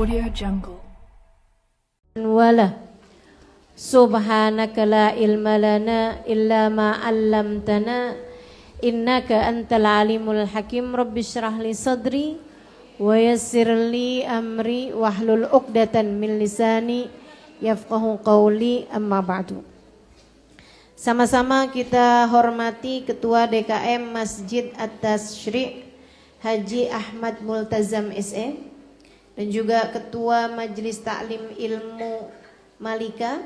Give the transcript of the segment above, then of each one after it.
Audio Jungle. Wala subhanaka la ilma lana illa ma 'allamtana innaka antal alimul hakim. Rabbi shrah li sadri wa yassir li amri wahlul 'uqdatan min lisani yafqahu qawli. Amma ba'du. Sama-sama kita hormati Ketua DKM Masjid At-Tasyri' Haji Ahmad Multazam SE dan juga Ketua Majelis Taklim Ilmu Malika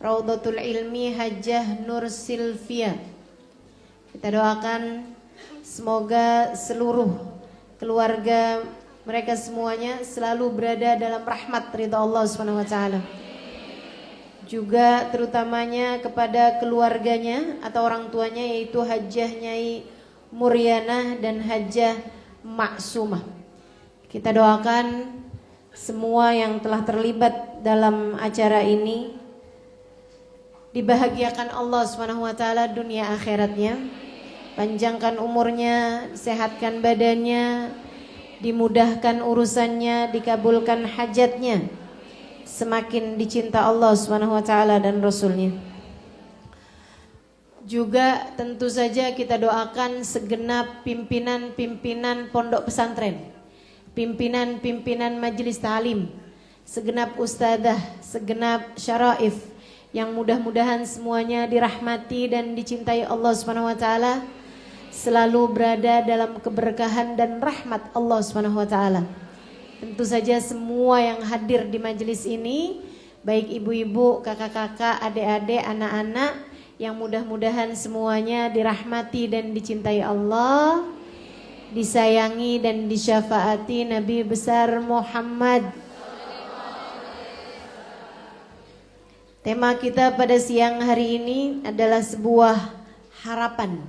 Raudhatul Ilmi Hajjah Nur Silvia. Kita doakan semoga seluruh keluarga mereka semuanya selalu berada dalam rahmat ridha Allah Subhanahu wa taala. Juga terutamanya kepada keluarganya atau orang tuanya, yaitu Hajjah Nyai Muryanah dan Hajjah Maksumah. Kita doakan semua yang telah terlibat dalam acara ini dibahagiakan Allah Subhanahu wa taala dunia akhiratnya, panjangkan umurnya, sehatkan badannya, dimudahkan urusannya, dikabulkan hajatnya, semakin dicinta Allah Subhanahu wa taala dan Rasulnya. Juga tentu saja kita doakan segenap pimpinan-pimpinan pondok pesantren, pimpinan-pimpinan majelis ta'lim, segenap ustadzah, segenap syaraif, yang mudah-mudahan semuanya dirahmati dan dicintai Allah Subhanahu wa taala, selalu berada dalam keberkahan dan rahmat Allah Subhanahu wa taala. Tentu saja semua yang hadir di majelis ini, baik ibu-ibu, kakak-kakak, adik-adik, anak-anak, yang mudah-mudahan semuanya dirahmati dan dicintai Allah, disayangi dan disyafaati Nabi besar Muhammad. Tema kita pada siang hari ini adalah sebuah harapan,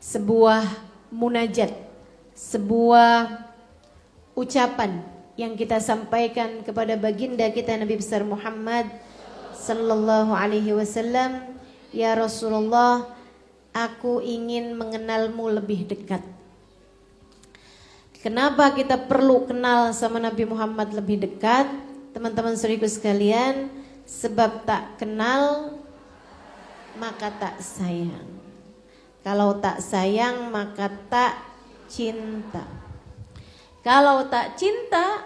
sebuah munajat, sebuah ucapan yang kita sampaikan kepada baginda kita Nabi besar Muhammad sallallahu alaihi wasallam. Ya Rasulullah, aku ingin mengenalmu lebih dekat. Kenapa kita perlu kenal sama Nabi Muhammad lebih dekat? Teman-teman saudaraku sekalian, sebab tak kenal maka tak sayang. Kalau tak sayang maka tak cinta. Kalau tak cinta,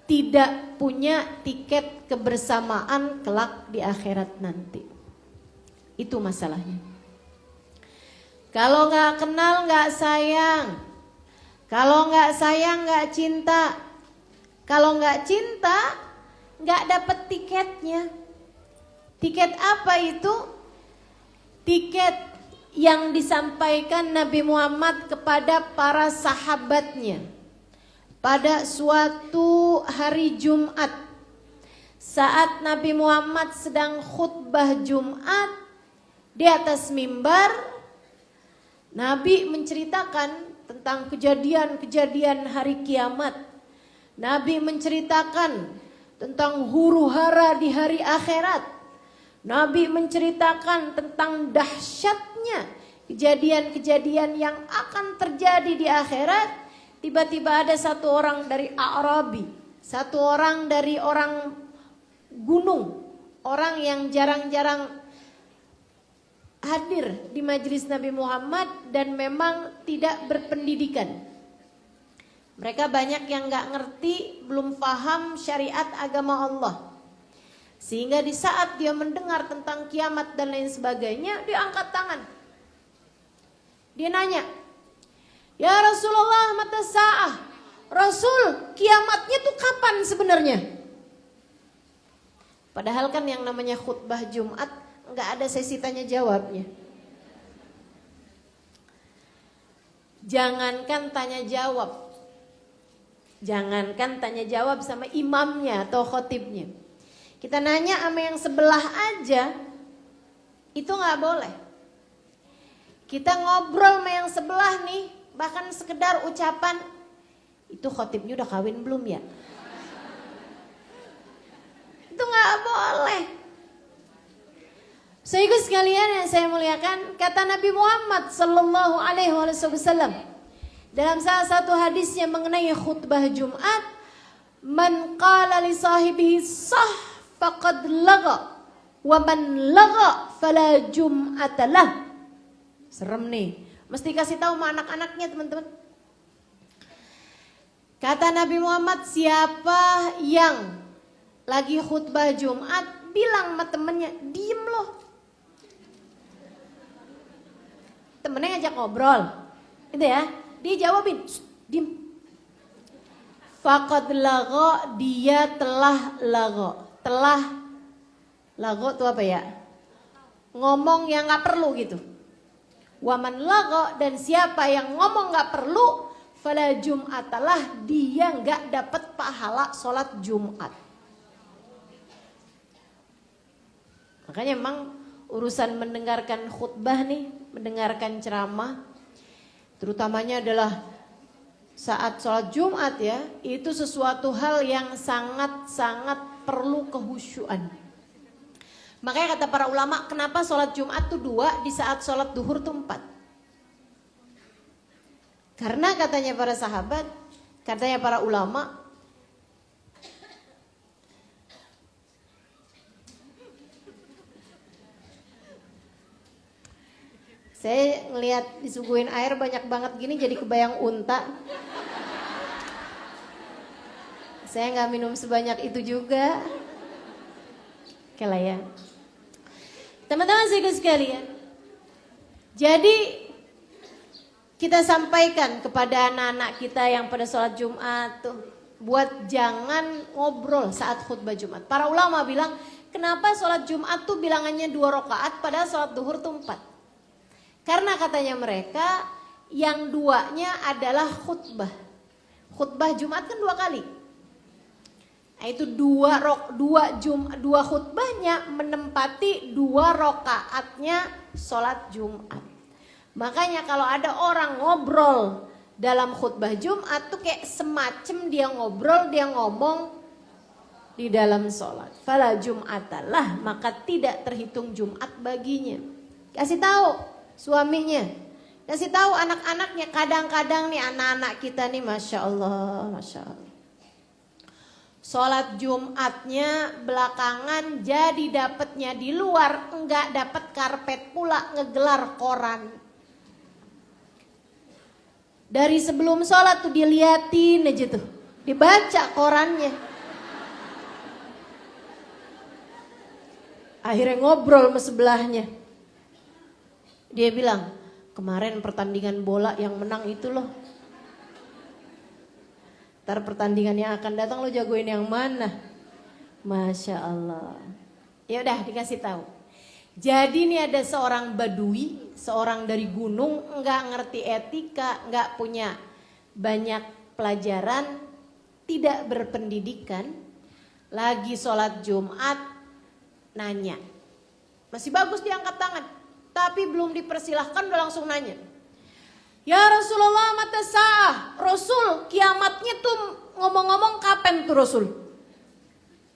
tidak punya tiket kebersamaan kelak di akhirat nanti. Itu masalahnya. Kalau gak kenal gak sayang. Kalau gak sayang gak cinta. Kalau gak cinta gak dapet tiketnya. Tiket apa itu? Tiket yang disampaikan Nabi Muhammad kepada para sahabatnya pada suatu hari Jumat, saat Nabi Muhammad sedang khutbah Jumat di atas mimbar. Nabi menceritakan tentang kejadian-kejadian hari kiamat. Nabi menceritakan tentang huru-hara di hari akhirat. Nabi menceritakan tentang dahsyatnya kejadian-kejadian yang akan terjadi di akhirat. Tiba-tiba ada satu orang dari Arabi, satu orang dari orang gunung, orang yang jarang-jarang hadir di majelis Nabi Muhammad dan memang tidak berpendidikan. Mereka banyak yang gak ngerti, belum paham syariat agama Allah. Sehingga di saat dia mendengar tentang kiamat dan lain sebagainya, dia angkat tangan. Dia nanya, ya Rasulullah, mata sa'ah. Rasul, kiamatnya tuh kapan sebenarnya? Padahal kan yang namanya khutbah Jumat nggak ada sesi tanya jawabnya. Jangankan tanya jawab, jangankan tanya jawab sama imamnya atau khotibnya. Kita nanya sama yang sebelah aja, itu nggak boleh. Kita ngobrol sama yang sebelah nih, bahkan sekedar ucapan, itu khotibnya udah kawin belum ya? Itu nggak boleh. Saudara sekalian yang saya muliakan, kata Nabi Muhammad sallallahu alaihi wasallam dalam salah satu hadisnya mengenai khutbah Jumat, Man qala li sahibihi sah faqad laga wa man laga fala jum'ata lah. Serem nih. Mesti kasih tahu sama anak-anaknya teman-teman. Kata Nabi Muhammad, siapa yang lagi khutbah Jumat bilang sama temennya, diem loh. Temennya ngajak ngobrol, itu ya, dia jawabin, diem. Faqad lago, dia telah lago. Lago itu apa ya? Ngomong yang gak perlu gitu. Waman lago, dan siapa yang ngomong gak perlu, fala jum'atalah, dia gak dapat pahala sholat Jumat. Makanya emang urusan mendengarkan khutbah nih, mendengarkan ceramah, terutamanya adalah saat sholat Jumat ya, itu sesuatu hal yang sangat-sangat perlu kehusyuan. Makanya kata para ulama, kenapa sholat Jumat tuh 2, di saat sholat duhur tuh 4. Karena katanya para sahabat, katanya para ulama, saya ngelihat disuguhin air banyak banget gini jadi kebayang unta. Saya nggak minum sebanyak itu juga. Oke lah ya. Teman-teman sekalian. Jadi kita sampaikan kepada anak-anak kita yang pada sholat Jumat tuh, buat jangan ngobrol saat khutbah Jumat. Para ulama bilang, kenapa sholat Jumat tuh bilangannya 2 rakaat padahal sholat duhur tuh 4? Karena katanya mereka yang 2-nya adalah khutbah. Khutbah Jumat kan 2 kali. Nah itu 2 khutbahnya menempati 2 rakaatnya sholat Jumat. Makanya kalau ada orang ngobrol dalam khutbah Jumat tuh kayak semacam dia ngobrol, dia ngomong di dalam sholat. Fala jum'atalah, maka tidak terhitung Jumat baginya. Kasih tahu suaminya, kasih tahu anak-anaknya. Kadang-kadang nih anak-anak kita nih Masya Allah, Masya Allah, sholat Jumatnya belakangan jadi dapatnya di luar, enggak dapat karpet pula, ngegelar koran. Dari sebelum sholat tuh diliatin aja tuh, dibaca korannya. Akhirnya ngobrol sama sebelahnya. Dia bilang, kemarin pertandingan bola yang menang itu loh. Ntar pertandingan yang akan datang lo jagoin yang mana? Masya Allah. Ya udah dikasih tahu. Jadi ini ada seorang badui, seorang dari gunung, nggak ngerti etika, nggak punya banyak pelajaran, tidak berpendidikan, lagi sholat Jumat, nanya. Masih bagus diangkat tangan, tapi belum dipersilahkan udah langsung nanya. Ya Rasulullah, mata sah, Rasul kiamatnya tuh ngomong-ngomong kapan tuh Rasul?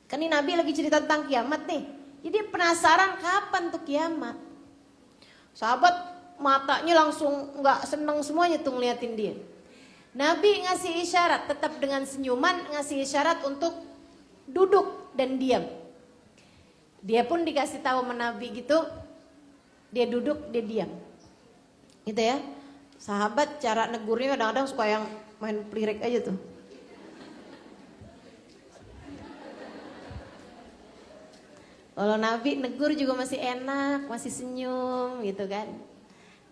Kan ini Nabi lagi cerita tentang kiamat nih. Jadi penasaran kapan tuh kiamat. Sahabat matanya langsung gak seneng semuanya tuh ngeliatin dia. Nabi ngasih isyarat, tetap dengan senyuman, ngasih isyarat untuk duduk dan diam. Dia pun dikasih tahu sama Nabi gitu, dia duduk, dia diam. Gitu ya. Sahabat cara negurnya kadang-kadang suka yang main pelirek aja tuh. Kalau Nabi negur juga masih enak, masih senyum gitu kan.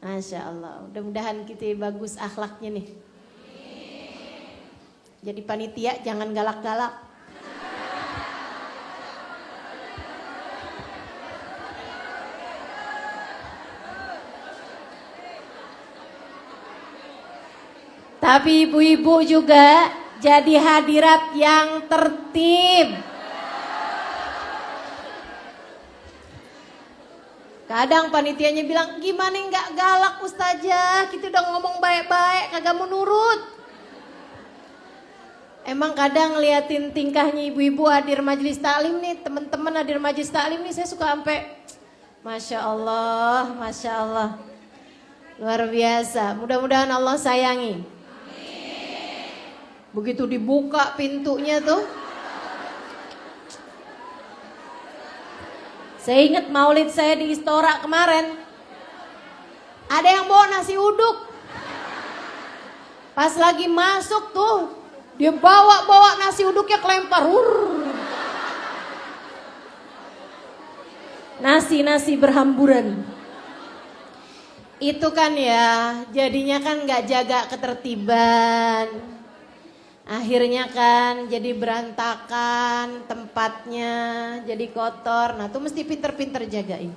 Masya Allah, mudah-mudahan kita bagus akhlaknya nih. Jadi panitia jangan galak-galak. Tapi ibu-ibu juga jadi hadirat yang tertib. Kadang panitianya bilang, gimana nggak galak ustazah, kita udah ngomong baik-baik, kagak mau nurut. Emang kadang ngeliatin tingkahnya ibu-ibu hadir majelis taklim nih, teman-teman hadir majelis taklim nih, saya suka sampai, Masya Allah, Masya Allah. Luar biasa, mudah-mudahan Allah sayangi. Begitu dibuka pintunya tuh. Saya ingat maulid saya di Istora kemarin. Ada yang bawa nasi uduk. Pas lagi masuk tuh, dia bawa nasi uduknya kelempar. Nasi berhamburan. Itu kan ya, jadinya kan gak jaga ketertiban. Akhirnya kan jadi berantakan tempatnya, jadi kotor. Nah tuh mesti pinter-pinter jagain.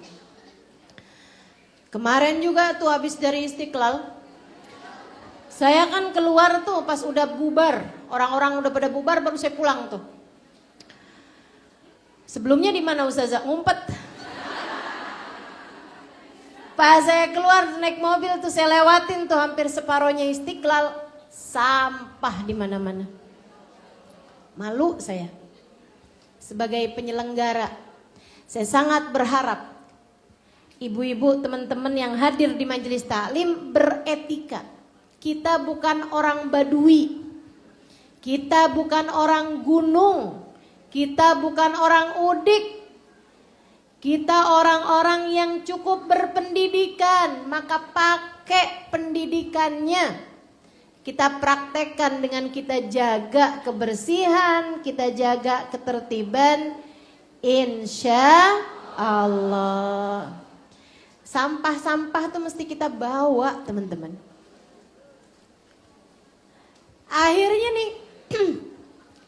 Kemarin juga tuh habis dari Istiqlal, saya kan keluar tuh pas udah bubar. Orang-orang udah pada bubar baru saya pulang tuh. Sebelumnya di mana Ustazah? Ngumpet. Pas saya keluar naik mobil tuh saya lewatin tuh hampir separohnya Istiqlal. Sampah di mana-mana. Malu saya. Sebagai penyelenggara, saya sangat berharap ibu-ibu, teman-teman yang hadir di majelis taklim beretika. Kita bukan orang Badui. Kita bukan orang gunung. Kita bukan orang udik. Kita orang-orang yang cukup berpendidikan, maka pakai pendidikannya. Kita praktekkan dengan kita jaga kebersihan, kita jaga ketertiban, insya Allah. Sampah-sampah tuh mesti kita bawa teman-teman. Akhirnya nih,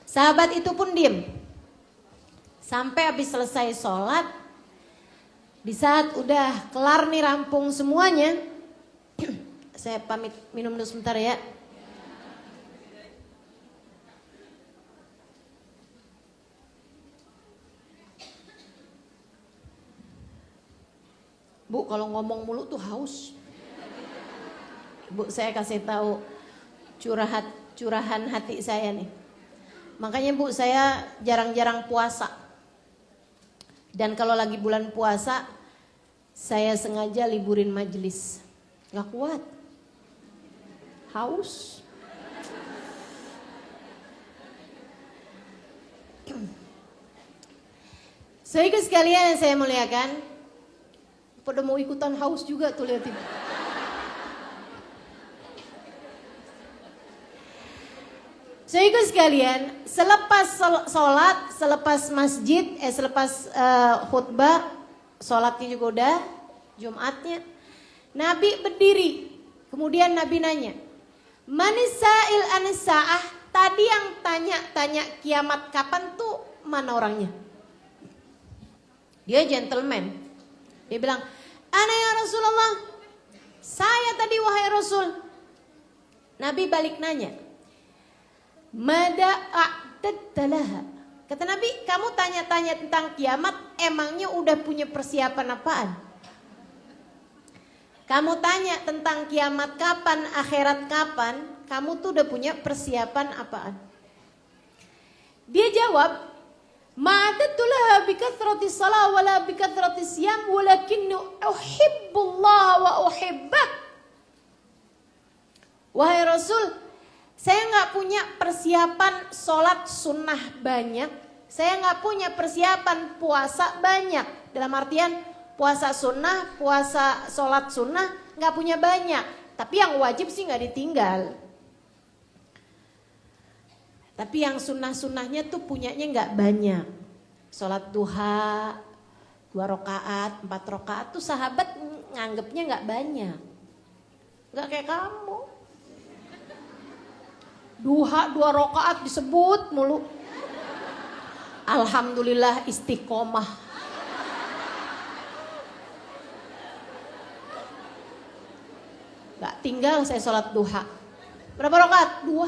sahabat itu pun diem. Sampai habis selesai sholat, di saat udah kelar nih rampung semuanya, saya pamit minum dulu sebentar ya. Bu, kalau ngomong mulu tuh haus. Bu, saya kasih tahu curahan hati saya nih. Makanya Bu, saya jarang-jarang puasa. Dan kalau lagi bulan puasa, saya sengaja liburin majelis. Gak kuat. Haus. Saudara sekalian yang saya muliakan, pada mau ikutan haus juga tuh liatin. Saudara sekalian, selepas sholat, selepas masjid, selepas khutbah, sholatnya juga udah, Jumatnya, Nabi berdiri. Kemudian Nabi nanya, Manisail anisa'ah, tadi yang tanya kiamat kapan tuh mana orangnya? Dia gentleman. Dia bilang, ana ya Rasulullah, saya tadi wahai Rasul. Nabi balik nanya, mada a'daddalaha. Kata Nabi, kamu tanya-tanya tentang kiamat, emangnya udah punya persiapan apaan? Kamu tanya tentang kiamat kapan, akhirat kapan, kamu tuh udah punya persiapan apaan? Dia jawab, ma'adatulaha bikathrati salah wala bikathrati siyam walakinnu uhibbullah wa uhibbak. Wahai Rasul, saya gak punya persiapan sholat sunnah banyak. Saya gak punya persiapan puasa banyak. Dalam artian puasa sunnah, puasa sholat sunnah gak punya banyak. Tapi yang wajib sih gak ditinggal. Tapi yang sunnah-sunnahnya tuh punyanya gak banyak. Sholat duha 2 rakaat, 4 rakaat tuh sahabat nganggepnya gak banyak. Gak kayak kamu. Duha 2 rakaat disebut mulu. Alhamdulillah istiqomah. Gak tinggal saya sholat duha. Berapa rakaat? 2.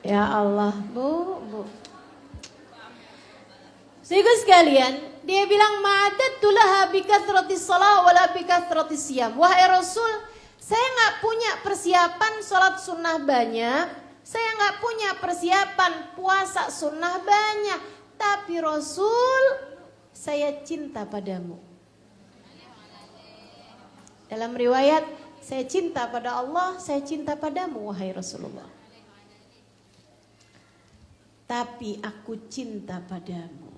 Ya Allah, Bu. Saudara sekalian, dia bilang ma'adatulaha bikathrati shalah wala bikathrati siyam. Wahai Rasul, saya enggak punya persiapan sholat sunnah banyak. Saya enggak punya persiapan puasa sunnah banyak. Tapi Rasul, saya cinta padamu. Dalam riwayat, saya cinta pada Allah, saya cinta padamu wahai Rasulullah. Tapi aku cinta padamu.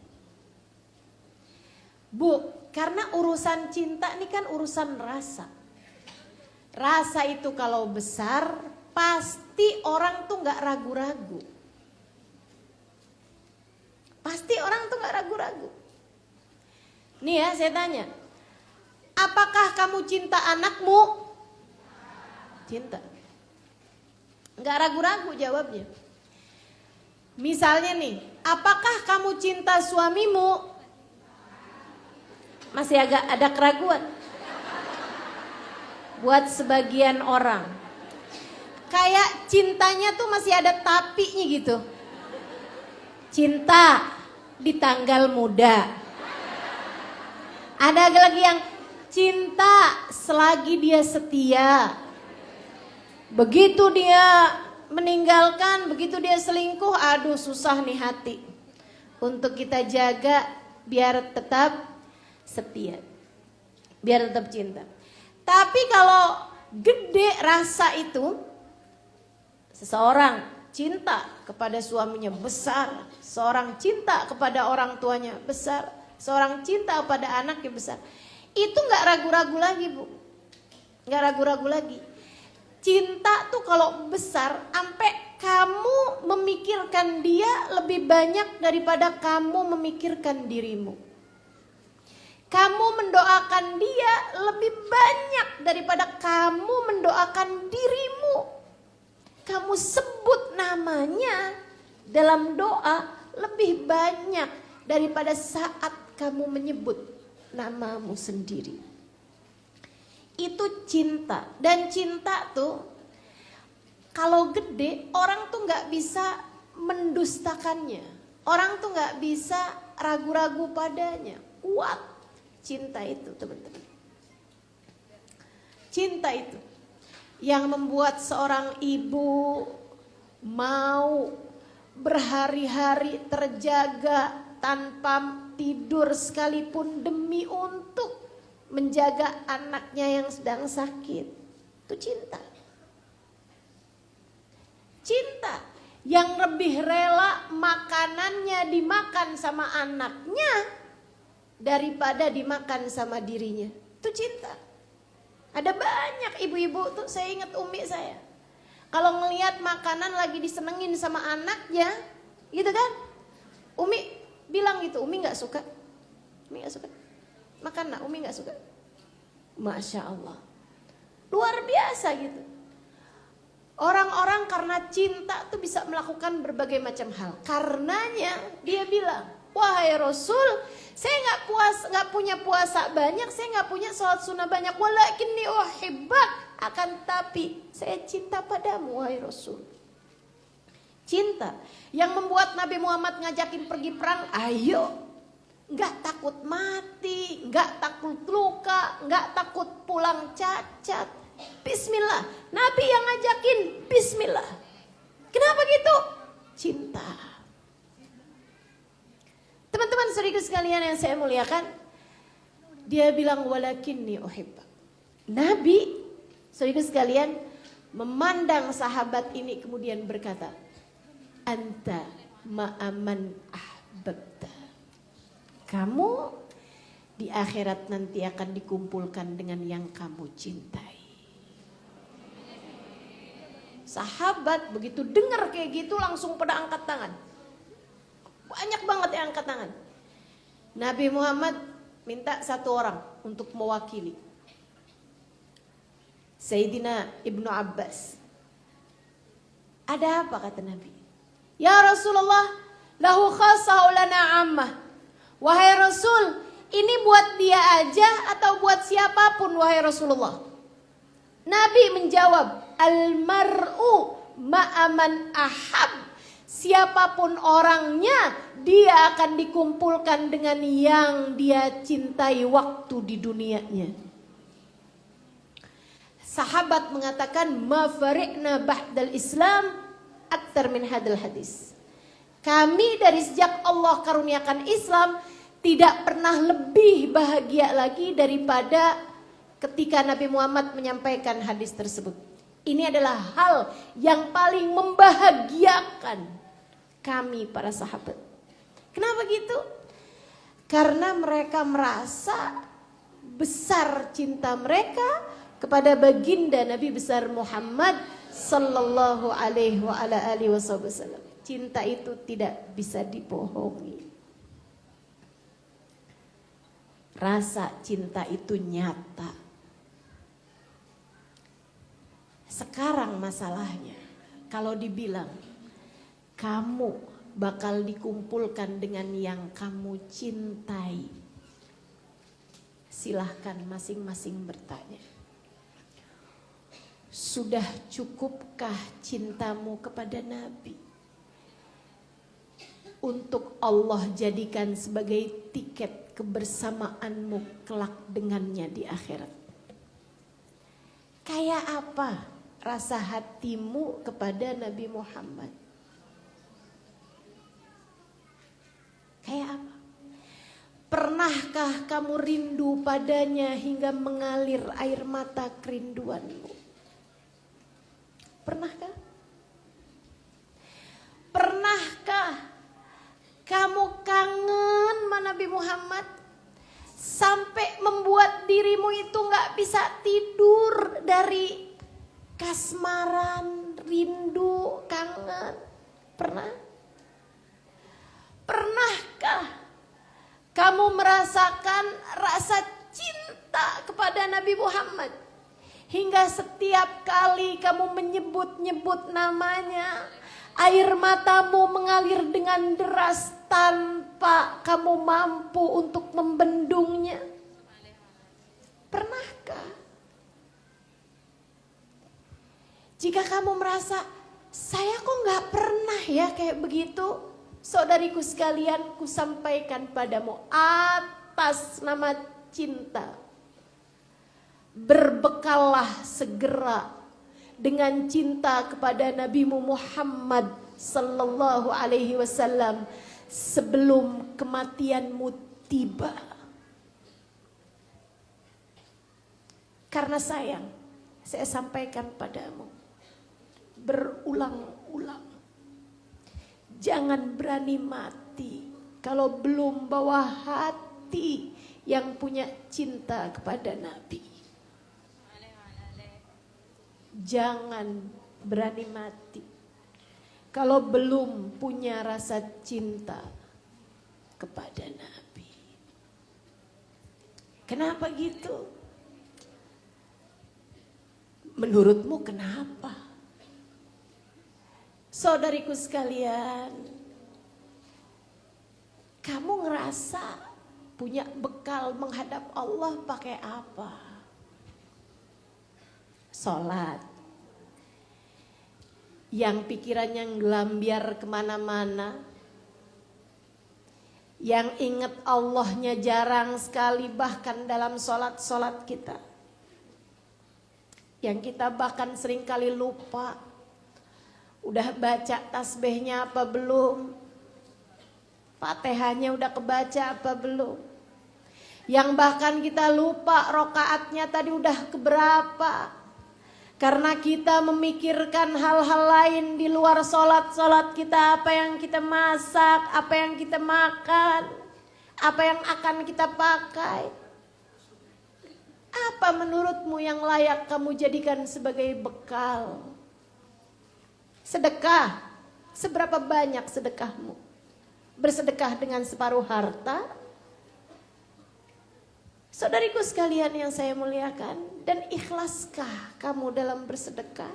Bu, karena urusan cinta ini kan urusan rasa. Rasa itu kalau besar, pasti orang tuh gak ragu-ragu. Pasti orang tuh gak ragu-ragu. Nih ya, saya tanya. Apakah kamu cinta anakmu? Cinta. Gak ragu-ragu jawabnya. Misalnya nih, apakah kamu cinta suamimu? Masih agak ada keraguan. Buat sebagian orang. Kayak cintanya tuh masih ada tapinya gitu. Cinta di tanggal muda. Ada lagi yang cinta selagi dia setia. Begitu dia meninggalkan, begitu dia selingkuh, aduh susah nih hati. Untuk kita jaga biar tetap setia. Biar tetap cinta. Tapi kalau gede rasa itu, seseorang cinta kepada suaminya besar, seorang cinta kepada orang tuanya besar, seorang cinta kepada anaknya besar. Itu gak ragu-ragu lagi, Bu. Gak ragu-ragu lagi. Cinta tuh kalau besar, sampai kamu memikirkan dia lebih banyak daripada kamu memikirkan dirimu. Kamu mendoakan dia lebih banyak daripada kamu mendoakan dirimu. Kamu sebut namanya dalam doa lebih banyak daripada saat kamu menyebut namamu sendiri. Itu cinta. Dan cinta tuh kalau gede orang tuh gak bisa mendustakannya. Orang tuh gak bisa ragu-ragu padanya. Kuat cinta itu, teman-teman. Cinta itu yang membuat seorang ibu mau berhari-hari terjaga tanpa tidur sekalipun demi untuk menjaga anaknya yang sedang sakit. Itu cinta. Cinta yang lebih rela makanannya dimakan sama anaknya daripada dimakan sama dirinya. Itu cinta. Ada banyak ibu-ibu tuh, saya ingat umi saya. Kalau ngelihat makanan lagi disenengin sama anaknya, gitu kan? Umi bilang gitu, Umi gak suka. Umi gak suka. Makan nak, Umi gak suka. Masya Allah. Luar biasa gitu. Orang-orang karena cinta tuh bisa melakukan berbagai macam hal. Karenanya dia bilang, wahai Rasul, saya nggak punya puasa banyak, saya nggak punya sholat sunnah banyak. Walakinni uhibbak, akan tapi saya cinta padamu, wahai Rasul. Cinta yang membuat Nabi Muhammad ngajakin pergi perang, ayo. Nggak takut mati, nggak takut luka, nggak takut pulang cacat. Bismillah, Nabi yang ngajakin Bismillah. Kenapa gitu? Cinta. Teman-teman saudaraku sekalian yang saya muliakan, dia bilang walakinni uhibbak. Nabi saudaraku sekalian memandang sahabat ini kemudian berkata, anta ma'aman ahbabta. Kamu di akhirat nanti akan dikumpulkan dengan yang kamu cintai. Sahabat begitu dengar kayak gitu langsung pada angkat tangan. Banyak banget yang angkat tangan. Nabi Muhammad minta satu orang untuk mewakili. Sayyidina Ibnu Abbas. Ada apa kata Nabi? Ya Rasulullah, lahu khasau lana ammah. Wahai Rasul, ini buat dia aja atau buat siapapun wahai Rasulullah? Nabi menjawab, al-mar'u ma'aman ahab. Siapapun orangnya, dia akan dikumpulkan dengan yang dia cintai waktu di dunianya. Sahabat mengatakan, ma fariqna ba'dal Islam aktar min hadal hadis. Kami dari sejak Allah karuniakan Islam tidak pernah lebih bahagia lagi daripada ketika Nabi Muhammad menyampaikan hadis tersebut. Ini adalah hal yang paling membahagiakan kami para sahabat. Kenapa gitu? Karena mereka merasa besar cinta mereka kepada baginda Nabi besar Muhammad sallallahu alaihi wasallam. Cinta itu tidak bisa dibohongi. Rasa cinta itu nyata. Sekarang masalahnya, kalau dibilang kamu bakal dikumpulkan dengan yang kamu cintai, silahkan masing-masing bertanya. Sudah cukupkah cintamu kepada Nabi untuk Allah jadikan sebagai tiket kebersamaanmu kelak dengannya di akhirat? Kayak apa rasa hatimu kepada Nabi Muhammad? Kayak apa? Pernahkah kamu rindu padanya hingga mengalir air mata kerinduanmu? Pernahkah? Pernahkah kamu kangen sama Nabi Muhammad sampai membuat dirimu itu gak bisa tidur dari kasmaran, rindu, kangen? Pernah? Pernahkah kamu merasakan rasa cinta kepada Nabi Muhammad hingga setiap kali kamu menyebut-nyebut namanya, air matamu mengalir dengan deras tanpa kamu mampu untuk membendungnya? Pernahkah? Jika kamu merasa, saya kok gak pernah ya kayak begitu, saudariku sekalian, ku sampaikan padamu atas nama cinta, berbekallah segera dengan cinta kepada Nabimu Muhammad sallallahu alaihi wasallam sebelum kematianmu tiba. Karena sayang, saya sampaikan padamu berulang-ulang, jangan berani mati kalau belum bawa hati yang punya cinta kepada Nabi. Jangan berani mati kalau belum punya rasa cinta kepada Nabi. Kenapa gitu? Menurutmu kenapa? Saudariku sekalian, kamu ngerasa punya bekal menghadap Allah pakai apa? Sholat. Yang pikirannya ngelambiar kemana-mana, yang ingat Allahnya jarang sekali bahkan dalam sholat-sholat kita, yang kita bahkan seringkali lupa udah baca tasbihnya apa belum, Fatihahnya udah kebaca apa belum, yang bahkan kita lupa rokaatnya tadi udah keberapa, karena kita memikirkan hal-hal lain di luar sholat kita, apa yang kita masak, apa yang kita makan, apa yang akan kita pakai. Apa menurutmu yang layak kamu jadikan sebagai bekal? Sedekah. Seberapa banyak sedekahmu? Bersedekah dengan separuh harta? Saudariku sekalian yang saya muliakan, dan ikhlaskah kamu dalam bersedekah?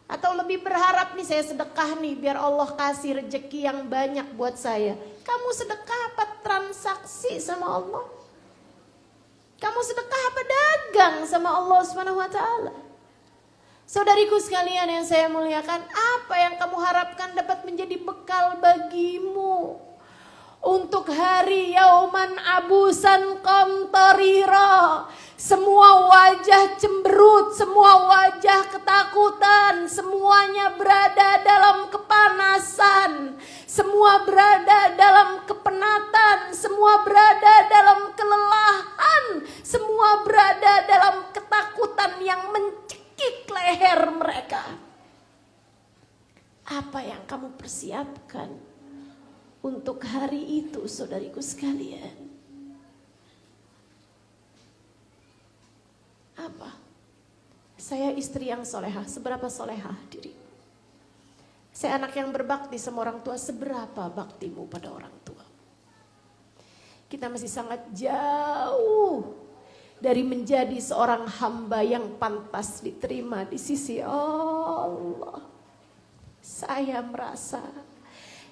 Atau lebih berharap nih, saya sedekah nih biar Allah kasih rezeki yang banyak buat saya. Kamu sedekah apa transaksi sama Allah? Kamu sedekah apa dagang sama Allah Subhanahu wa taala? Saudariku sekalian yang saya muliakan, apa yang kamu harapkan dapat menjadi bekal bagimu untuk hari yauman abusan qamtarira? Semua wajah cemberut, semua wajah ketakutan, semuanya berada dalam kepanasan, semua berada dalam kepenatan, semua berada dalam kelelahan, semua berada mereka. Apa yang kamu persiapkan untuk hari itu, saudariku sekalian? Apa? Saya istri yang solehah, seberapa solehah diri? Saya anak yang berbakti sama orang tua, seberapa baktimu pada orang tua? Kita masih sangat jauh dari menjadi seorang hamba yang pantas diterima di sisi Allah. Saya merasa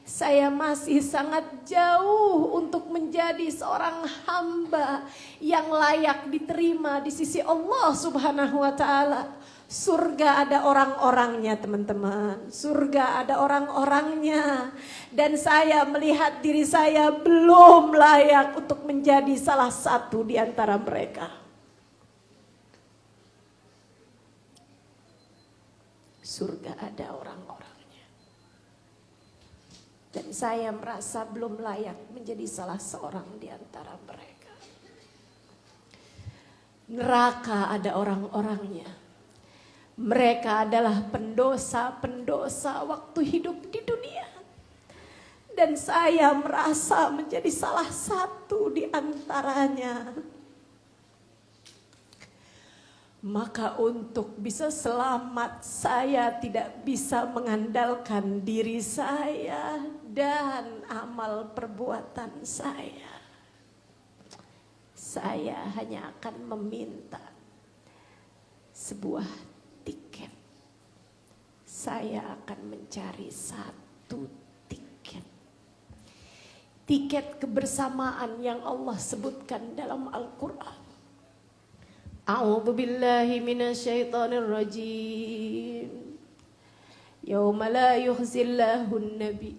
saya masih sangat jauh untuk menjadi seorang hamba yang layak diterima di sisi Allah Subhanahu wa ta'ala. Surga ada orang-orangnya, teman-teman. Surga ada orang-orangnya. Dan saya melihat diri saya belum layak untuk menjadi salah satu di antara mereka. Surga ada orang-orangnya. Dan saya merasa belum layak menjadi salah seorang di antara mereka. Neraka ada orang-orangnya. Mereka adalah pendosa-pendosa waktu hidup di dunia. Dan saya merasa menjadi salah satu di antaranya. Maka untuk bisa selamat, saya tidak bisa mengandalkan diri saya dan amal perbuatan saya. Saya hanya akan meminta sebuah tiket. Saya akan mencari satu tiket. Tiket kebersamaan yang Allah sebutkan dalam Al-Quran. A'udzu billahi minasyaitonir rajim. Yauma la yukhzillahu an-nabi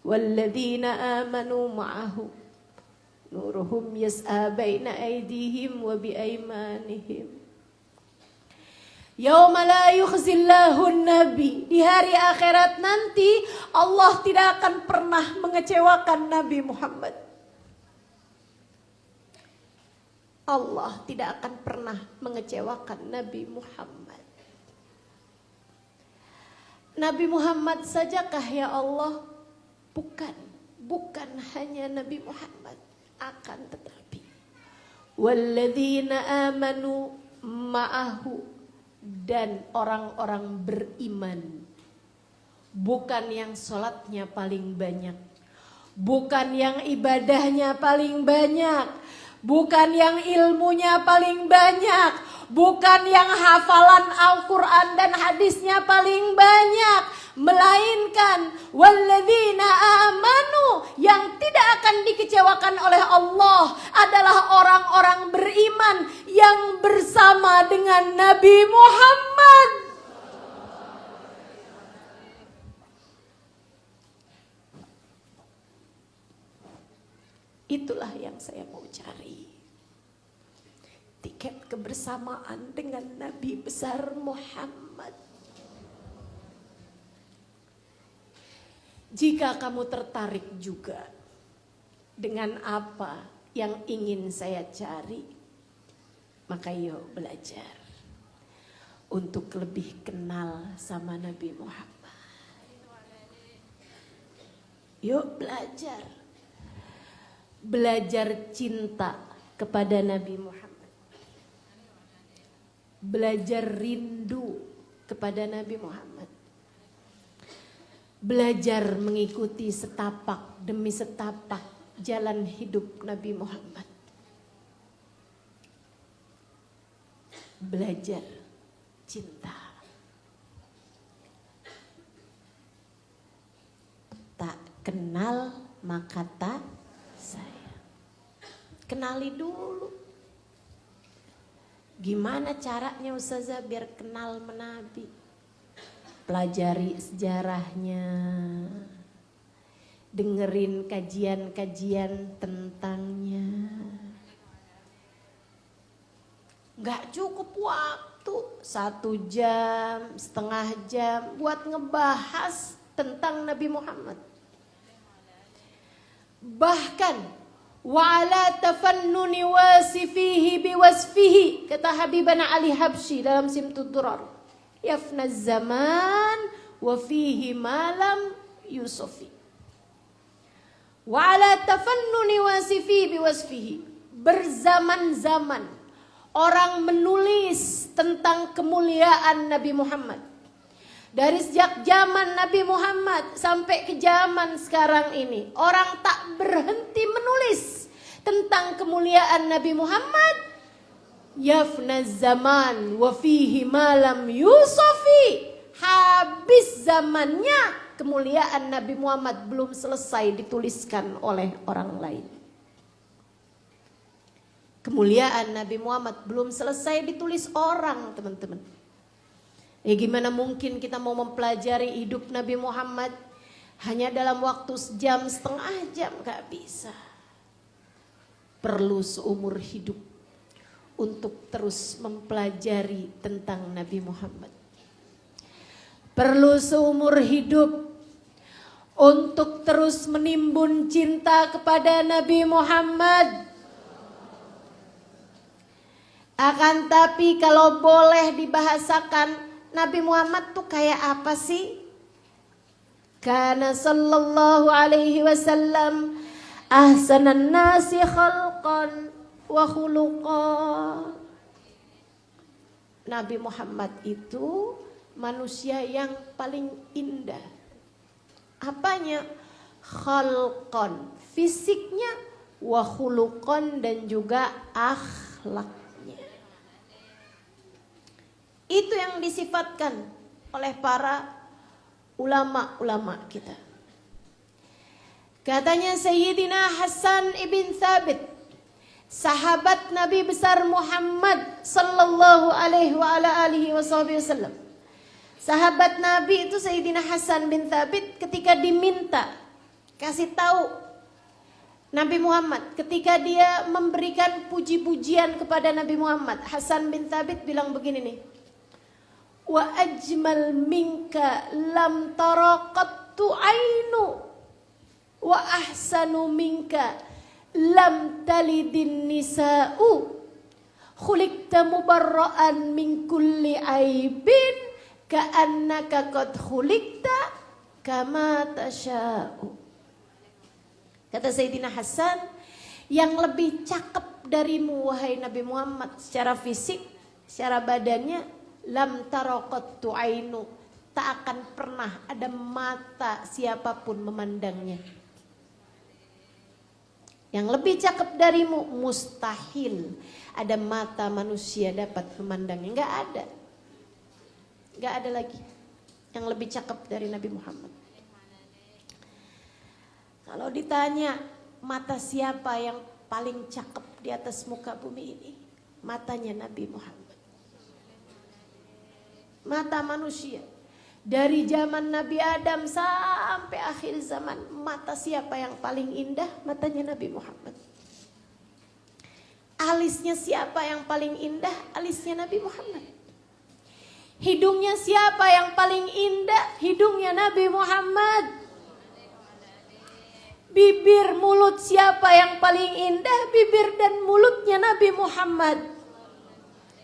walladzina amanu ma'ahu nuruhum yas'a baina aydihim wa biaymanihim. Yauma la yukhzillahu an-nabi. Di hari akhirat nanti Allah tidak akan pernah mengecewakan Nabi Muhammad. Allah tidak akan pernah mengecewakan Nabi Muhammad. Nabi Muhammad sajakah ya Allah? Bukan. Bukan hanya Nabi Muhammad. Akan tetapi walladzina amanu ma'ahu, dan orang-orang beriman. Bukan yang sholatnya paling banyak, bukan yang ibadahnya paling banyak, bukan yang ilmunya paling banyak, bukan yang hafalan Al-Quran dan hadisnya paling banyak, melainkan walladzina amanu, yang tidak akan dikecewakan oleh Allah adalah orang-orang beriman yang bersama dengan Nabi Muhammad. Itulah yang saya mau cari. Tiket kebersamaan dengan Nabi besar Muhammad. Jika kamu tertarik juga dengan apa yang ingin saya cari, maka yuk belajar untuk lebih kenal sama Nabi Muhammad. Yuk belajar. Belajar cinta kepada Nabi Muhammad. Belajar rindu kepada Nabi Muhammad. Belajar mengikuti setapak demi setapak jalan hidup Nabi Muhammad. Belajar cinta. Tak kenal maka tak sayang. Kenali dulu. Gimana caranya Ustazah biar kenal Nabi? Pelajari sejarahnya. Dengerin kajian-kajian tentangnya. Gak cukup waktu 1 jam, setengah jam buat ngebahas tentang Nabi Muhammad. Bahkan wa'ala tafannuni wasifihi biwasfihi, kata Habibana Ali Habsyi dalam Simtud Durar. Yafnaz zaman wa fihi malam yusufi. Wa ala tafannuni wasifi biwasfihi. Berzaman-zaman orang menulis tentang kemuliaan Nabi Muhammad. Dari sejak zaman Nabi Muhammad sampai ke zaman sekarang ini, orang tak berhenti menulis tentang kemuliaan Nabi Muhammad. Yafnaz zaman wa fihi malam yusufi. Habis zamannya, kemuliaan Nabi Muhammad belum selesai dituliskan oleh orang lain. Kemuliaan Nabi Muhammad belum selesai ditulis orang, teman-teman. Ya gimana mungkin kita mau mempelajari hidup Nabi Muhammad hanya dalam waktu sejam, setengah jam, gak bisa. Perlu seumur hidup untuk terus mempelajari tentang Nabi Muhammad. Perlu seumur hidup untuk terus menimbun cinta kepada Nabi Muhammad. Akan tapi kalau boleh dibahasakan, Nabi Muhammad tuh kayak apa sih? Kana sallallahu alaihi wasallam ahsanan nasi khalqan wa khuluqan. Nabi Muhammad itu manusia yang paling indah. Apanya? Khalqan, fisiknya, wa khuluqan, dan juga akhlak. Itu yang disifatkan oleh para ulama-ulama kita. Katanya Sayyidina Hasan ibn Thabit, sahabat Nabi besar Muhammad sallallahu alaihi wa ala alihi wasallam. Sahabat Nabi itu Sayyidina Hasan bin Thabit ketika diminta kasih tahu Nabi Muhammad, ketika dia memberikan puji-pujian kepada Nabi Muhammad, Hasan bin Thabit bilang begini nih. Wa ajmal minka lam tara qattu ainu wa ahsanu minka lam talidin nisa'u khuliqta mubarra'an min kulli aibin ka'annaka qad khuliqta kama tasha'u. Kata Sayyidina Hasan, yang lebih cakep darimu wahai Nabi Muhammad secara fisik, secara badannya, lam taraqattu ainu, tak akan pernah ada mata siapapun memandangnya. Yang lebih cakep darimu, mustahil ada mata manusia dapat memandangnya. Enggak ada lagi yang lebih cakep dari Nabi Muhammad. Kalau ditanya mata siapa yang paling cakep di atas muka bumi ini, matanya Nabi Muhammad. Mata manusia dari zaman Nabi Adam sampai akhir zaman, mata siapa yang paling indah? Matanya Nabi Muhammad. Alisnya siapa yang paling indah? Alisnya Nabi Muhammad. Hidungnya siapa yang paling indah? Hidungnya Nabi Muhammad. Bibir mulut siapa yang paling indah? Bibir dan mulutnya Nabi Muhammad.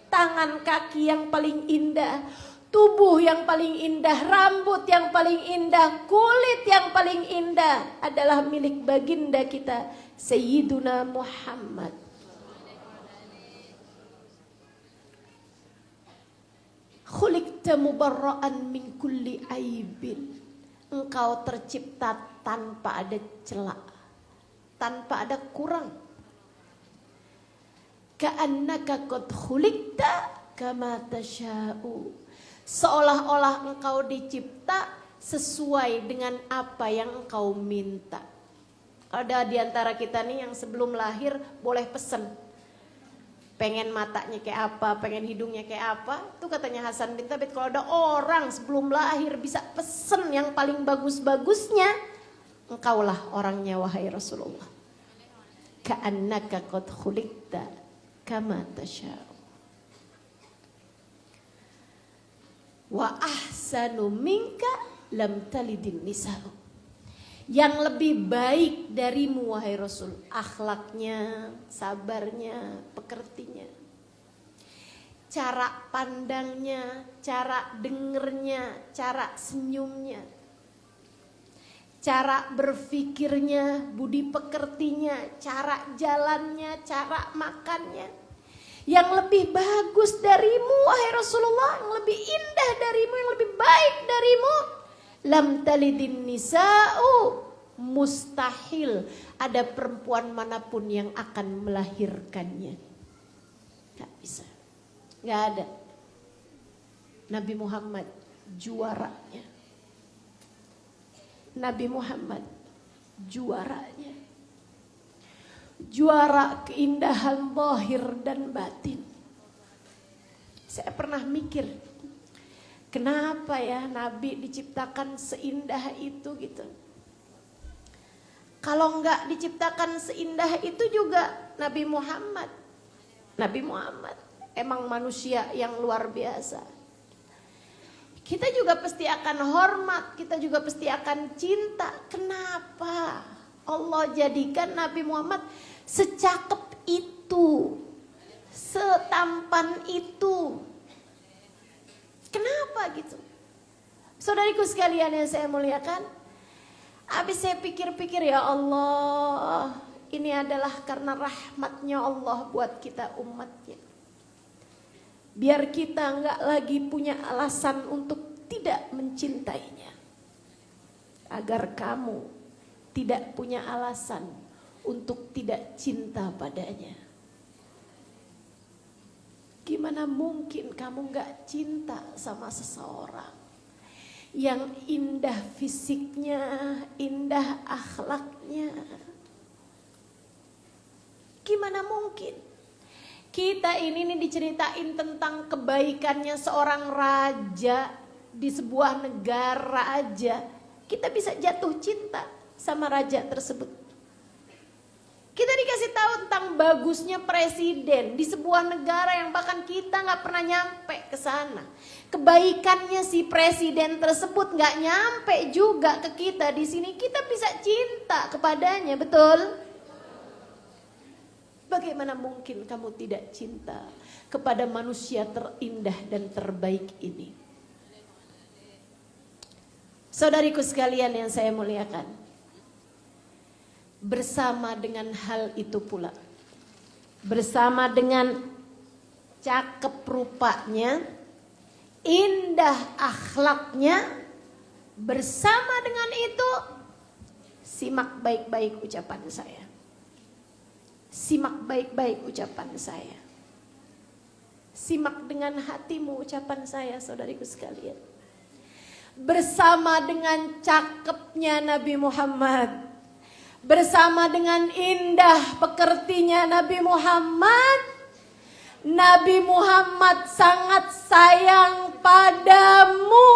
Tangan kaki yang paling indah, tubuh yang paling indah, rambut yang paling indah, kulit yang paling indah adalah milik baginda kita Sayyiduna Muhammad. Khuliqta mubarra'an min kulli aibin. Engkau tercipta tanpa ada celah, tanpa ada kurang. Ka'annaka qad khuliqta kama tasha'u. Seolah-olah engkau dicipta sesuai dengan apa yang engkau minta. Ada di antara kita nih yang sebelum lahir boleh pesen. Pengen matanya kayak apa, pengen hidungnya kayak apa. Itu katanya Hasan bin Thabit, kalau ada orang sebelum lahir bisa pesen yang paling bagus-bagusnya, engkaulah orangnya wahai Rasulullah. Ka'annaka qad khuliqta kama tasha'u. Wa ahsanu minka lam talidin nisa'u. Yang lebih baik darimu wahai Rasul, akhlaknya, sabarnya, pekertinya. cara pandangnya, cara dengernya, cara senyumnya, cara berpikirnya, budi pekertinya, cara jalannya, cara makannya. Yang lebih bagus darimu wahai Rasulullah, yang lebih indah darimu, yang lebih baik darimu. Lam talidin nisa'u, mustahil ada perempuan manapun yang akan melahirkannya. Gak bisa, gak ada. Nabi Muhammad juaranya. Nabi Muhammad juaranya. Juara keindahan zahir dan batin. Saya pernah mikir, kenapa ya Nabi diciptakan seindah itu gitu. Kalau enggak diciptakan seindah itu juga Nabi Muhammad. Nabi Muhammad emang manusia yang luar biasa. Kita juga pasti akan hormat, kita juga pasti akan cinta. Kenapa Allah jadikan Nabi Muhammad secakep itu, setampan itu? Kenapa gitu? Saudariku sekalian yang saya muliakan, habis saya pikir-pikir, ya Allah, ini adalah karena rahmatnya Allah buat kita umatnya. Biar kita nggak lagi punya alasan untuk tidak mencintainya. Agar kamu tidak punya alasan untuk tidak cinta padanya. Gimana mungkin kamu nggak cinta sama seseorang yang indah fisiknya, indah akhlaknya? Gimana mungkin? Kita ini diceritain tentang kebaikannya seorang raja di sebuah negara aja. Kita bisa jatuh cinta sama raja tersebut. Kita dikasih tahu tentang bagusnya presiden di sebuah negara yang bahkan kita nggak pernah nyampe ke sana. Kebaikannya si presiden tersebut nggak nyampe juga ke kita di sini. Kita bisa cinta kepadanya, betul? Bagaimana mungkin kamu tidak cinta kepada manusia terindah dan terbaik ini? Saudariku sekalian yang saya muliakan, bersama dengan hal itu pula, bersama dengan cakep rupanya, indah akhlaknya, bersama dengan itu, simak baik-baik ucapan saya. Simak baik-baik ucapan saya. Simak dengan hatimu ucapan saya, saudariku sekalian. Bersama dengan cakepnya Nabi Muhammad, bersama dengan indah pekertinya Nabi Muhammad, Nabi Muhammad sangat sayang padamu.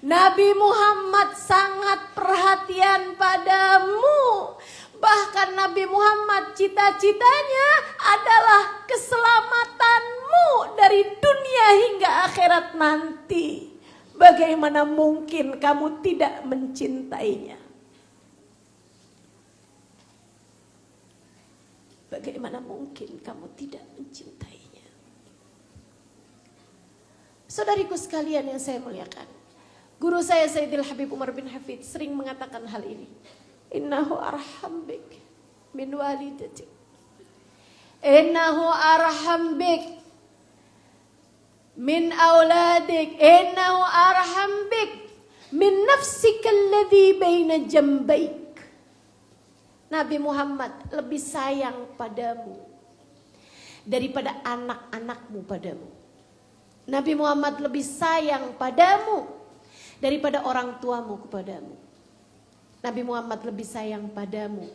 Nabi Muhammad sangat perhatian padamu. Bahkan Nabi Muhammad cita-citanya adalah keselamatanmu dari dunia hingga akhirat nanti. Bagaimana mungkin kamu tidak mencintainya? Bagaimana mungkin kamu tidak mencintainya? Saudariku sekalian yang saya muliakan, guru saya Sayyidil Habib Umar bin Hafid sering mengatakan hal ini. Innahu arham bik min walidatik. Innahu arham bik min auladik. Innahu arham bik min nafsika alladhi baina jambaik. Nabi Muhammad lebih sayang padamu daripada anak-anakmu padamu. Nabi Muhammad lebih sayang padamu daripada orang tuamu kepadamu. Nabi Muhammad lebih sayang padamu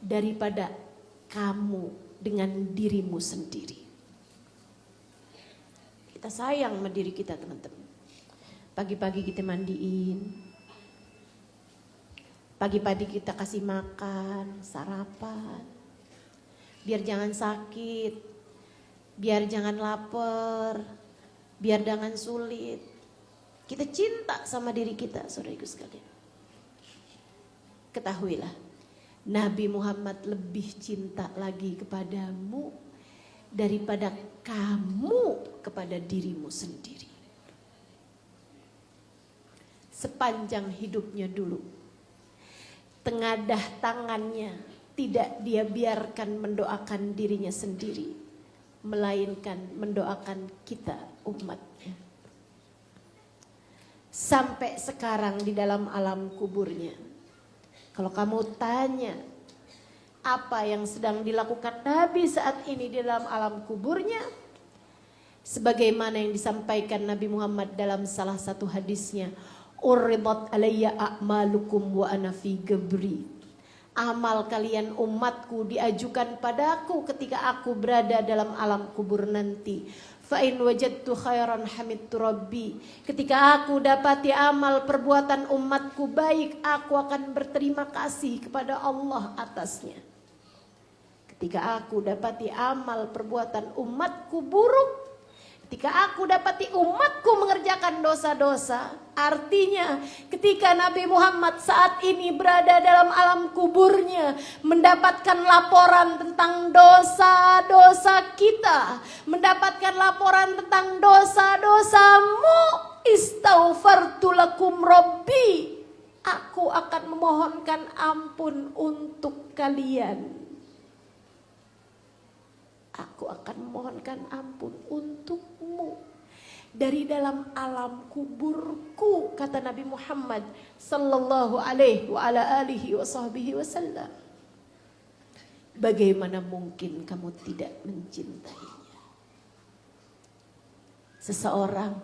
daripada kamu dengan dirimu sendiri. Kita sayang sama diri kita, teman-teman. Pagi-pagi kita mandiin, pagi-pagi kita kasih makan, sarapan, biar jangan sakit, biar jangan lapar, biar jangan sulit. Kita cinta sama diri kita, saudaraku sekalian. Ketahuilah, Nabi Muhammad lebih cinta lagi kepadamu daripada kamu kepada dirimu sendiri. Sepanjang hidupnya dulu, tengadah tangannya tidak dia biarkan mendoakan dirinya sendiri, melainkan mendoakan kita umatnya. Sampai sekarang di dalam alam kuburnya, kalau kamu tanya apa yang sedang dilakukan Nabi saat ini di dalam alam kuburnya, sebagaimana yang disampaikan Nabi Muhammad dalam salah satu hadisnya, uridat alayya a'malukum wa ana fi gabri. Amal kalian umatku diajukan padaku ketika aku berada dalam alam kubur nanti. Fa in wajadtu khairan hamidtu rabbi. Ketika aku dapati amal perbuatan umatku baik, aku akan berterima kasih kepada Allah atasnya. Ketika aku dapati amal perbuatan umatku buruk, ketika aku dapati umatku mengerjakan dosa-dosa, artinya ketika Nabi Muhammad saat ini berada dalam alam kuburnya, mendapatkan laporan tentang dosa-dosa kita, mendapatkan laporan tentang dosa-dosamu, istaghfartu lakum rabbi, aku akan memohonkan ampun untuk kalian. Aku akan memohonkan ampun untukmu dari dalam alam kuburku, kata Nabi Muhammad sallallahu alaihi wa ala alihi wa sahbihi wasallam. Bagaimana mungkin kamu tidak mencintainya? Seseorang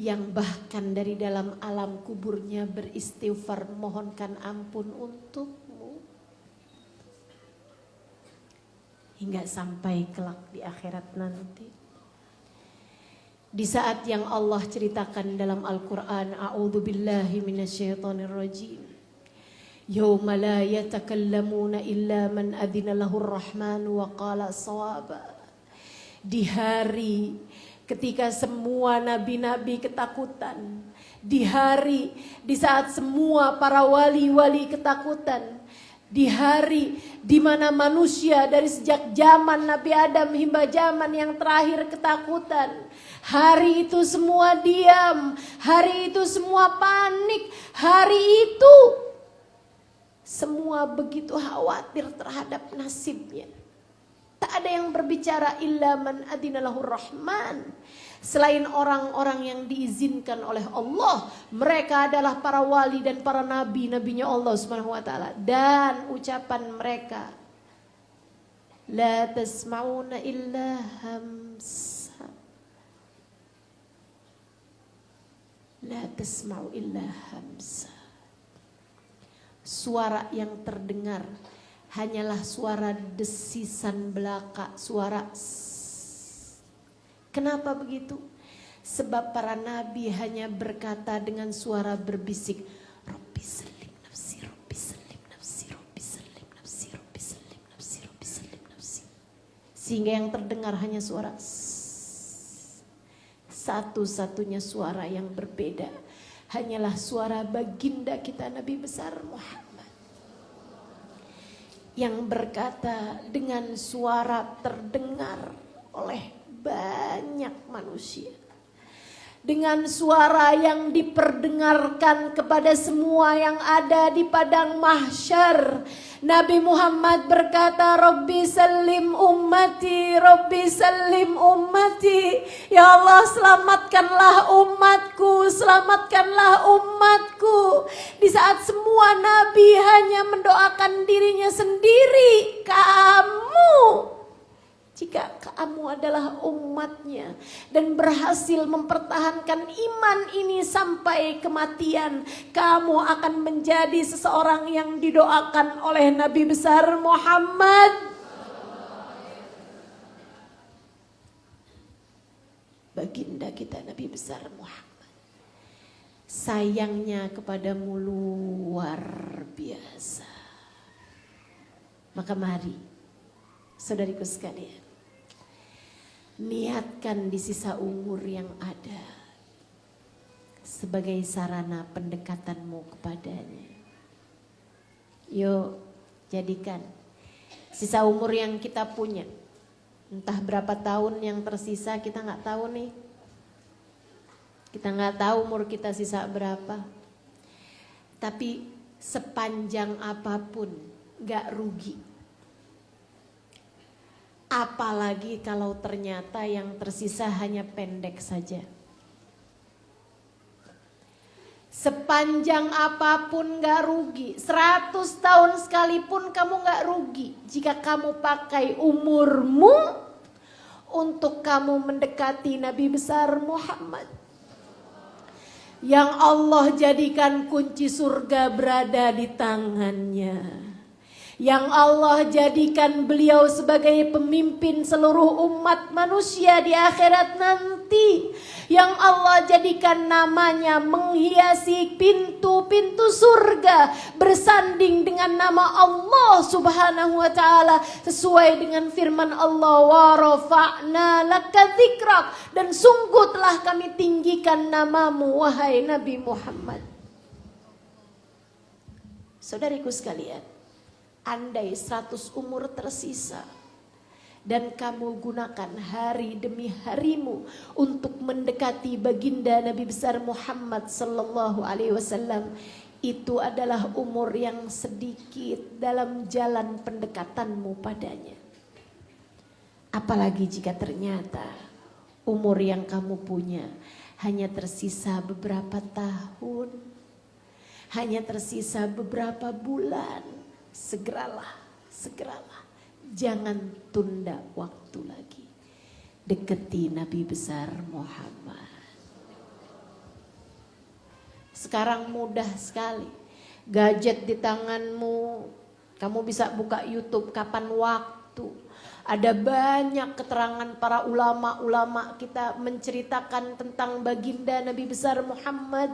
yang bahkan dari dalam alam kuburnya beristighfar mohonkan ampun untukmu, hingga sampai kelak di akhirat nanti. Di saat yang Allah ceritakan dalam Al-Quran, a'udzubillahi minasyaitonirrajim, yauma la yatakallamuna illa man adzina lahur rahmanu wa qala shawaba. Di hari ketika semua nabi-nabi ketakutan, di hari di saat semua para wali-wali ketakutan, di hari di mana manusia dari sejak zaman Nabi Adam hingga zaman yang terakhir ketakutan. Hari itu semua diam, hari itu semua panik, hari itu semua begitu khawatir terhadap nasibnya. Tak ada yang berbicara illa man adinalahur rahman. Selain orang-orang yang diizinkan oleh Allah, mereka adalah para wali dan para nabi, nabinya Allah Subhanahu wa taala. Dan ucapan mereka, la tasma'una illa hamsa. La tasma'u illa hamsa. Suara yang terdengar hanyalah suara desisan belaka, suara Kenapa begitu? Sebab para nabi hanya berkata dengan suara berbisik, Rabbi salim nafsi, Rabbi salim nafsi, Rabbi salim nafsi, Rabbi salim nafsi, Rabbi salim nafsi. Sehingga yang terdengar hanya suara satu-satunya suara yang berbeda hanyalah suara baginda kita Nabi besar Muhammad, yang berkata dengan suara terdengar oleh banyak manusia, dengan suara yang diperdengarkan kepada semua yang ada di padang mahsyar. Nabi Muhammad berkata, Rabbi salim ummati, Rabbi salim ummati. Ya Allah, selamatkanlah umatku, selamatkanlah umatku. Di saat semua nabi hanya mendoakan dirinya sendiri, jika kamu adalah umatnya dan berhasil mempertahankan iman ini sampai kematian, kamu akan menjadi seseorang yang didoakan oleh Nabi besar Muhammad. Baginda kita Nabi besar Muhammad, sayangnya kepadamu luar biasa. Maka mari saudariku sekalian, niatkan di sisa umur yang ada sebagai sarana pendekatanmu kepadanya. Yuk, jadikan sisa umur yang kita punya Entah berapa tahun yang tersisa, kita nggak tahu nih. Kita nggak tahu umur kita sisa berapa. Tapi sepanjang apapun nggak rugi. Apalagi kalau ternyata yang tersisa hanya pendek saja. Sepanjang apapun gak rugi. 100 tahun sekalipun kamu gak rugi. Jika kamu pakai umurmu untuk kamu mendekati Nabi besar Muhammad. Yang Allah jadikan kunci surga berada di tangannya. Yang Allah jadikan beliau sebagai pemimpin seluruh umat manusia di akhirat nanti. Yang Allah jadikan namanya menghiasi pintu-pintu surga. Bersanding dengan nama Allah subhanahu wa ta'ala. Sesuai dengan firman Allah. Wa rafa'na laka dzikrak. Dan sungguh telah kami tinggikan namamu wahai Nabi Muhammad. Saudariku sekalian. Andai 100 umur tersisa dan kamu gunakan hari demi harimu untuk mendekati baginda Nabi besar Muhammad sallallahu alaihi wasallam, itu adalah umur yang sedikit dalam jalan pendekatanmu padanya. Apalagi jika ternyata umur yang kamu punya hanya tersisa beberapa tahun, hanya tersisa beberapa bulan. Segeralah, jangan tunda waktu lagi. Deketi Nabi besar Muhammad. Sekarang mudah sekali. Gadget di tanganmu, kamu bisa buka YouTube kapan waktu. Ada banyak keterangan para ulama-ulama kita menceritakan tentang baginda Nabi besar Muhammad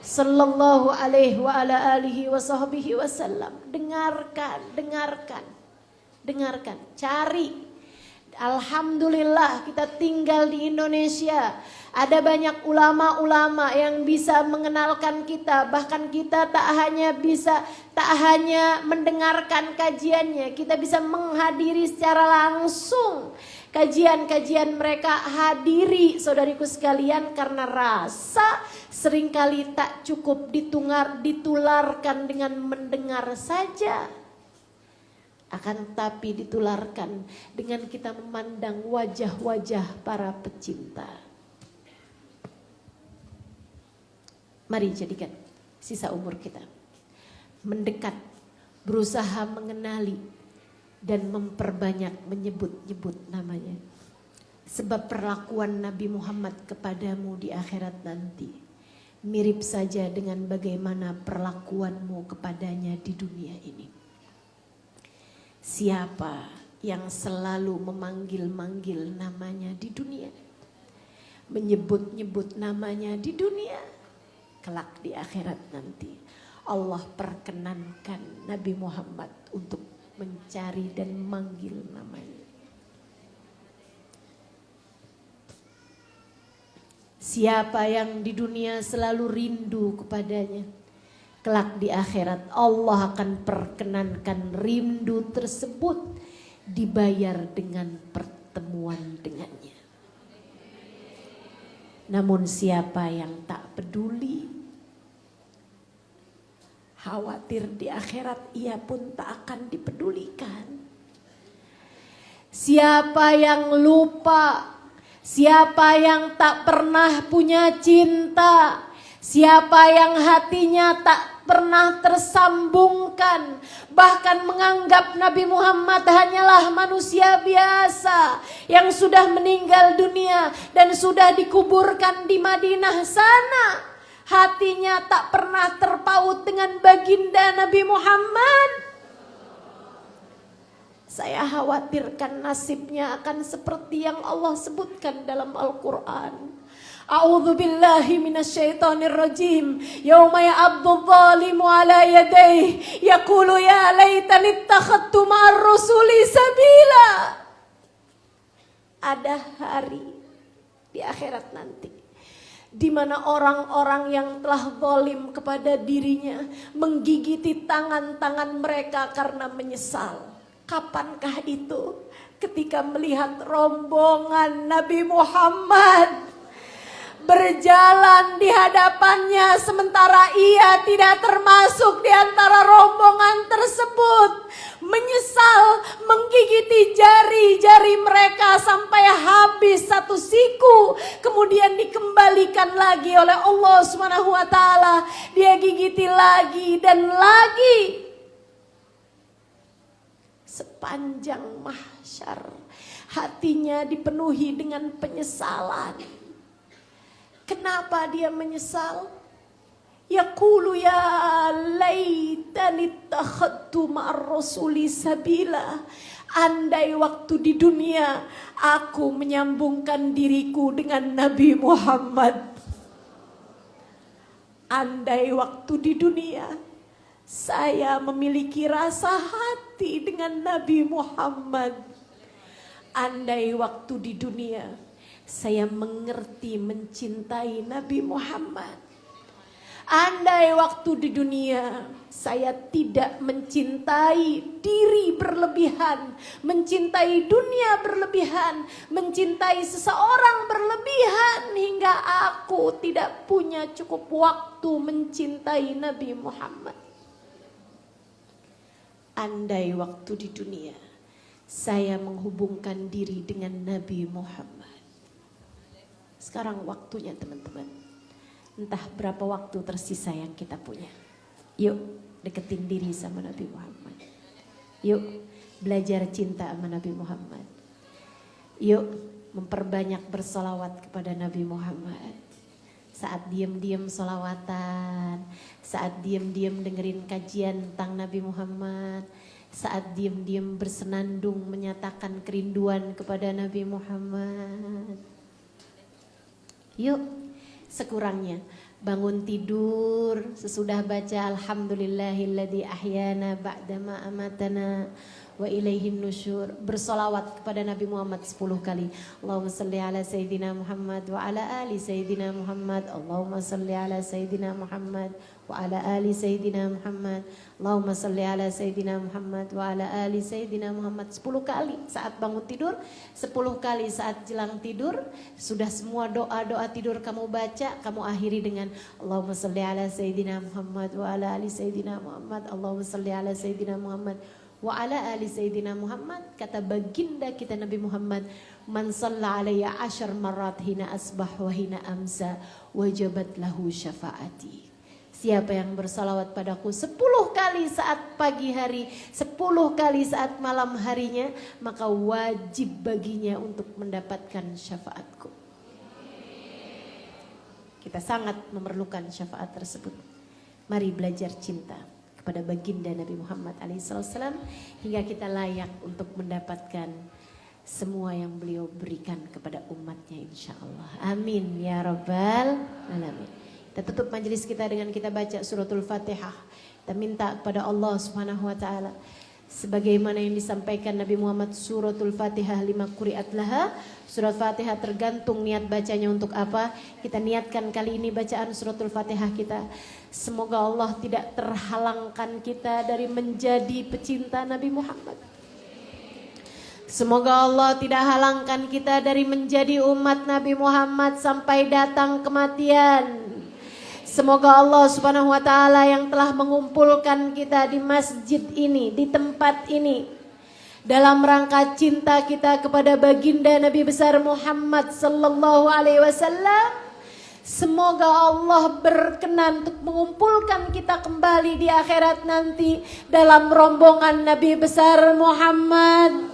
sallallahu alaihi wa ala alihi wa sahbihi wasallam. Dengarkan, cari. Alhamdulillah kita tinggal di Indonesia. Ada banyak ulama-ulama yang bisa mengenalkan kita. Bahkan kita tak hanya mendengarkan kajiannya, kita bisa menghadiri secara langsung kajian-kajian mereka. Hadiri saudariku sekalian, karena rasa seringkali tak cukup ditularkan dengan mendengar saja. Akan tetapi ditularkan dengan kita memandang wajah-wajah para pecinta. Mari jadikan sisa umur kita mendekat, berusaha mengenali dan memperbanyak menyebut-nyebut namanya. Sebab perlakuan Nabi Muhammad kepadamu di akhirat nanti mirip saja dengan bagaimana perlakuanmu kepadanya di dunia ini. Siapa yang selalu memanggil-manggil namanya di dunia, menyebut-nyebut namanya di dunia, kelak di akhirat nanti Allah perkenankan Nabi Muhammad untuk mencari dan memanggil namanya. Siapa yang di dunia selalu rindu kepadanya, kelak di akhirat Allah akan perkenankan rindu tersebut dibayar dengan pertemuan dengannya. Namun siapa yang tak peduli, khawatir di akhirat ia pun tak akan dipedulikan. Siapa yang lupa, siapa yang tak pernah punya cinta, siapa yang hatinya tak pernah tersambungkan, bahkan menganggap Nabi Muhammad hanyalah manusia biasa yang sudah meninggal dunia dan sudah dikuburkan di Madinah sana, hatinya tak pernah terpaut dengan baginda Nabi Muhammad. Saya khawatirkan nasibnya akan seperti yang Allah sebutkan dalam Al-Quran. A'udzu billahi minasyaitonir rajim. Yauma ya'addu dzalimu 'ala yadayhi yaqulu ya laitani ittakhadtu ma'ar rasuli sabila. Ada hari di akhirat nanti di mana orang-orang yang telah zalim kepada dirinya menggigiti tangan-tangan mereka karena menyesal. Kapankah itu? ketika melihat rombongan Nabi Muhammad berjalan di hadapannya sementara ia tidak termasuk di antara rombongan tersebut. Menyesal, menggigiti jari-jari mereka sampai habis satu siku, kemudian dikembalikan lagi oleh Allah Subhanahu wa taala. Dia gigiti lagi dan lagi. Sepanjang mahsyar hatinya dipenuhi dengan penyesalan. Kenapa dia menyesal? Yaqulu ya laitani takhadtu ma'ar rasuli sabila. Andai waktu di dunia aku menyambungkan diriku dengan Nabi Muhammad. Andai waktu di dunia saya memiliki rasa hati dengan Nabi Muhammad. Andai waktu di dunia saya mengerti mencintai Nabi Muhammad. Andai waktu di dunia saya tidak mencintai diri berlebihan, mencintai dunia berlebihan, mencintai seseorang berlebihan hingga aku tidak punya cukup waktu mencintai Nabi Muhammad. Andai waktu di dunia saya menghubungkan diri dengan Nabi Muhammad. Sekarang waktunya teman-teman. Entah berapa waktu tersisa yang kita punya. Yuk deketin diri sama Nabi Muhammad. Yuk belajar cinta sama Nabi Muhammad. Yuk memperbanyak bersolawat kepada Nabi Muhammad. Saat diam-diam solawatan. Saat diam-diam dengerin kajian tentang Nabi Muhammad. Saat diam-diam bersenandung menyatakan kerinduan kepada Nabi Muhammad. Yuk, sekurangnya bangun tidur sesudah baca Alhamdulillahilladzi ahyana ba'dama amatana wa ilaihin nusyur. Bersolawat kepada Nabi Muhammad 10 kali. Allahumma salli ala Sayyidina Muhammad wa ala ali Sayyidina Muhammad. Allahumma salli ala Sayyidina Muhammad wa ala ali Sayyidina Muhammad. Allahumma salli ala Sayyidina Muhammad wa ala ali Sayyidina Muhammad. 10 kali saat bangun tidur, 10 kali saat jelang tidur. Sudah semua doa-doa tidur kamu baca, kamu akhiri dengan Allahumma salli ala Sayyidina Muhammad wa ala ali Sayyidina Muhammad. Allahumma salli ala Sayyidina Muhammad wa ala ali Sayyidina Muhammad. Kata baginda kita Nabi Muhammad, man shalla alayya 10 marrat hina asbah wa hina amsa wajabat lahu syafaati. Siapa yang bersalawat padaku 10 kali saat pagi hari, 10 kali saat malam harinya, maka wajib baginya untuk mendapatkan syafaatku. Kita sangat memerlukan syafaat tersebut. Mari belajar cinta kepada baginda Nabi Muhammad SAW hingga kita layak untuk mendapatkan semua yang beliau berikan kepada umatnya, insya Allah. Amin ya rabbal alamin. Kita tutup majelis kita dengan kita baca suratul Fatihah. Kita minta kepada Allah Subhanahu wa taala sebagaimana yang disampaikan Nabi Muhammad, suratul Fatihah 5 quri'at laha. Surat Fatihah tergantung niat bacanya untuk apa. Kita niatkan kali ini bacaan suratul Fatihah kita. Semoga Allah tidak terhalangkan kita dari menjadi pecinta Nabi Muhammad. Semoga Allah tidak halangkan kita dari menjadi umat Nabi Muhammad sampai datang kematian. Semoga Allah Subhanahu wa taala yang telah mengumpulkan kita di masjid ini, di tempat ini, dalam rangka cinta kita kepada baginda Nabi besar Muhammad sallallahu alaihi wasallam, semoga Allah berkenan untuk mengumpulkan kita kembali di akhirat nanti dalam rombongan Nabi besar Muhammad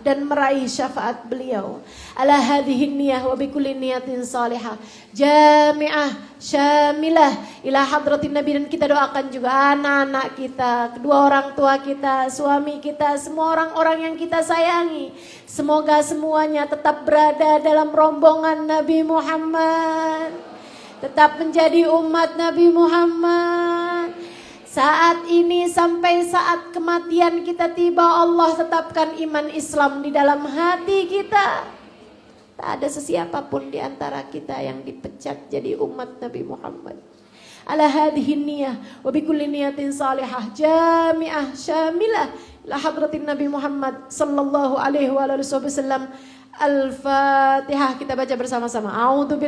dan meraih syafaat beliau. Ala hadhihi niyah wa bikulli niyatin salihah jami'ah syamilah ila hadratin Nabi. Dan kita doakan juga anak-anak kita, kedua orang tua kita, suami kita, semua orang-orang yang kita sayangi. Semoga semuanya tetap berada dalam rombongan Nabi Muhammad, tetap menjadi umat Nabi Muhammad. Saat ini sampai saat kematian kita tiba, Allah tetapkan iman Islam di dalam hati kita. Tak ada sesiapapun di antara kita yang dipecat jadi umat Nabi Muhammad. Ala hadhihi niyah wa bikulli niyatin salihah jami'ah syamilah ila hadratin Nabi Muhammad sallallahu alaihi wasallam. Al-Fatihah, kita baca bersama-sama. A'udzu